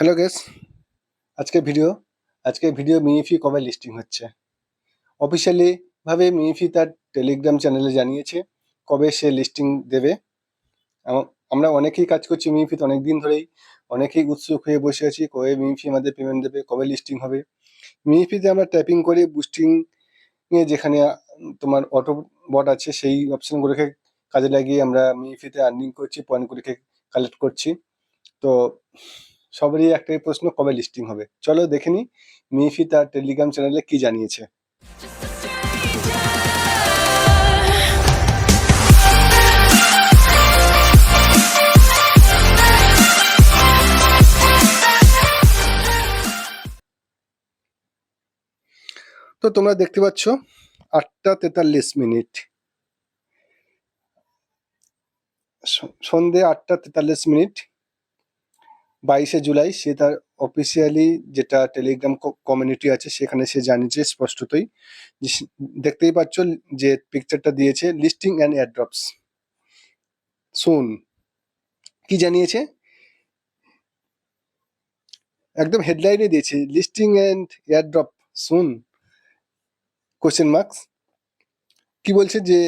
Hello guess, আজকের video মিনিফি কবে listing হচ্ছে। অফিসিয়ালি ভাবে মিনিফি তার টেলিগ্রাম চ্যানেলে জানিয়েছে কবে সে লিস্টিং দেবে। আমরা অনেকেই কাজ করছি মিনিফিতে অনেক দিন ধরেই, অনেকেই উৎসুক হয়ে বসে আছি কবে মিনিফি আমাদের পেমেন্ট দেবে, কবে লিস্টিং হবে। মিনিফিতে আমরা ট্যাপিং করে বুস্টিং এ যেখানে তোমার অটো বট আছে সেই অপশনগুলোকে কাজে লাগিয়ে আমরা মিনিফিতে আর্নিং করছি, পয়েন্টগুলিকে কালেক্ট করছি। তো সবারই একটাই প্রশ্ন, কবে লিস্টিং হবে। চলো দেখে নি মিনিফি তার টেলিগ্রাম চ্যানেলে কি জানিয়েছে। তো তোমরা দেখতে পাচ্ছ 8:43, সন্ধে 8:43, 22শে জুলাই সে তার অফিসিয়ালি যেটা টেলিগ্রাম কমিউনিটি আছে সেখানে সে জানিয়েছে স্পষ্টতই। দেখতেই পাচ্ছ যে পিকচারটা দিয়েছে, লিস্টিং অ্যান্ড এয়ারড্রপস সুন। কি জানিয়েছে একদম হেডলাইনে দিয়েছে, listing and airdrop soon question marks. কি বলছে যে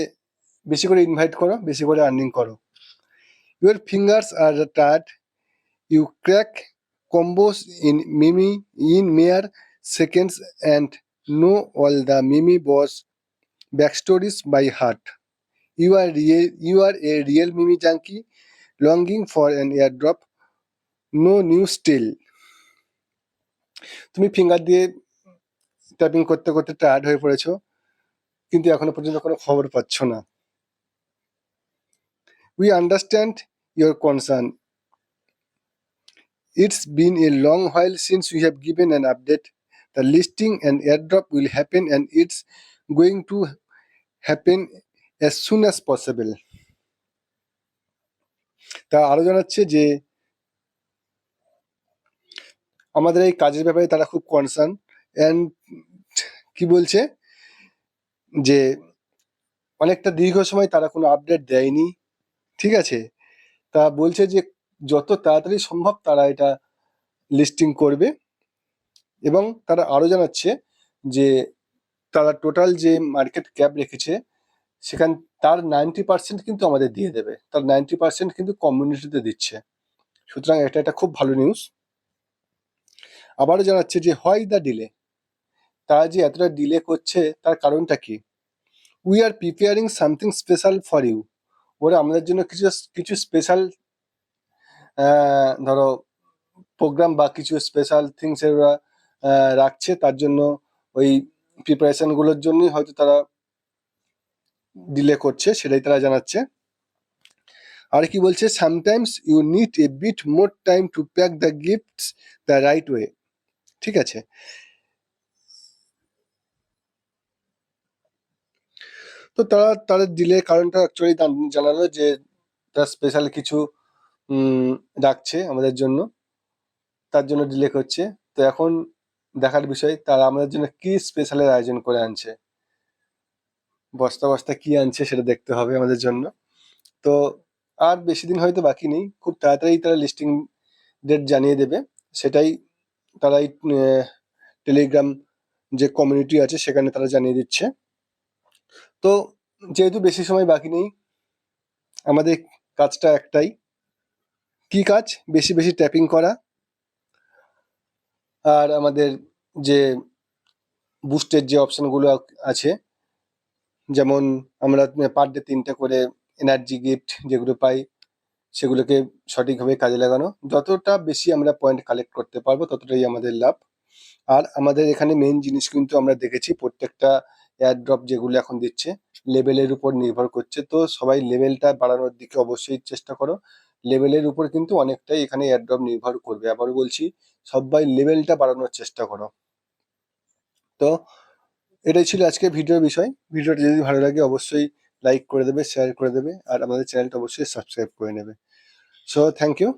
বেশি করে ইনভাইট করো, বেশি করে আর্নিং করো। Your fingers are tired, you crack combos in Mimi in mere seconds and know all the Mimi boss backstories by heart. You are a real Mimi junkie longing for an airdrop. No new still. তুমি finger দিয়ে tapping করতে করতে tired হয়ে পড়েছো, কিন্তু এখনো পর্যন্ত কোনো খবর পাচ্ছ না। We understand your concern. It's been a long while since we have given an update. The listing and airdrop will happen and it's going to happen as soon as possible. তা আরো জানাচ্ছে যে আমাদের এই কাজের ব্যাপারে তারা খুব কনসার্ন। অ্যান্ড কি বলছে যে অনেকটা দীর্ঘ সময় তারা কোনো আপডেট দেয়নি, ঠিক আছে। তা বলছে যে যত তাড়াতাড়ি সম্ভব তারা এটা লিস্টিং করবে। এবং তারা আরো জানাচ্ছে যে তারা টোটাল যে মার্কেট ক্যাপ রেখেছে সেখান তার 90% কিন্তু আমাদের দিয়ে দেবে, তার 90% কিন্তু কমিউনিটিতে দিচ্ছে। সুতরাং এটা একটা খুব ভালো নিউজ। আবারও জানাচ্ছে যে হোয়াই দ্য ডিলে, তারা যে এতটা ডিলে করছে তার কারণটা কি। We are preparing something special for you. ওরা আমাদের জন্য কিছু কিছু স্পেশাল ধরো প্রোগ্রাম বা কিছু স্পেশাল থিংস ওরা রাখছে, তার জন্য ওই প্রিপারেশনগুলোর জন্যই হয়তো তারা ডিলে করছে, সেটাই তারা জানাচ্ছে। আর কি বলছে, sometimes you need a bit more time to pack the gifts the right way. ঠিক আছে, তো তারা তাদের ডিলে কারণটা অ্যাকচুয়ালি জানালো যে তারা স্পেশাল কিছু রাখছে আমাদের জন্য, তার জন্য ডিলে করছে। তো এখন দেখার বিষয় তারা আমাদের জন্য কি স্পেশালের আয়োজন করে আনছে, বস্তা বস্তা কি আনছে সেটা দেখতে হবে আমাদের জন্য। তো আর বেশি দিন হয়তো বাকি নেই, খুব তাড়াতাড়ি তারা লিস্টিং ডেট জানিয়ে দেবে। সেটাই তারা এই টেলিগ্রাম যে কমিউনিটি আছে সেখানে তারা জানিয়ে দিচ্ছে। তো যেহেতু বেশি সময় বাকি নেই, আমাদের কাজটা একটাই, কি কাজ, বেশি বেশি ট্যাপিং করা। আর আমাদের যে বুস্টের যে অপশনগুলো আছে, যেমন আমরা পার ডে 3টা করে এনার্জি গিফট যেগুলো পাই সেগুলোকে সঠিকভাবে কাজে লাগানো। যতটা বেশি আমরা পয়েন্ট কালেক্ট করতে পারবো ততটাই আমাদের লাভ। আর আমাদের এখানে মেইন জিনিস কিন্তু আমরা দেখেছি প্রত্যেকটা এয়ারড্রপ যেগুলো এখন দিচ্ছে লেভেলের উপর নির্ভর করছে। তো সবাই লেভেলটা বাড়ানোর দিকে অবশ্যই চেষ্টা করো। লেভেলের উপর কিন্তু অনেকটাই এখানে এয়ারড্রপ নির্ভর করবে। আবারও বলছি, সবাই লেভেলটা বাড়ানোর চেষ্টা করো। তো এটাই ছিল আজকে ভিডিওর বিষয়। ভিডিওটা যদি ভালো লাগে অবশ্যই লাইক করে দেবে, শেয়ার করে দেবে, আর আমাদের চ্যানেলটা অবশ্যই সাবস্ক্রাইব করে নেবে। So thank you.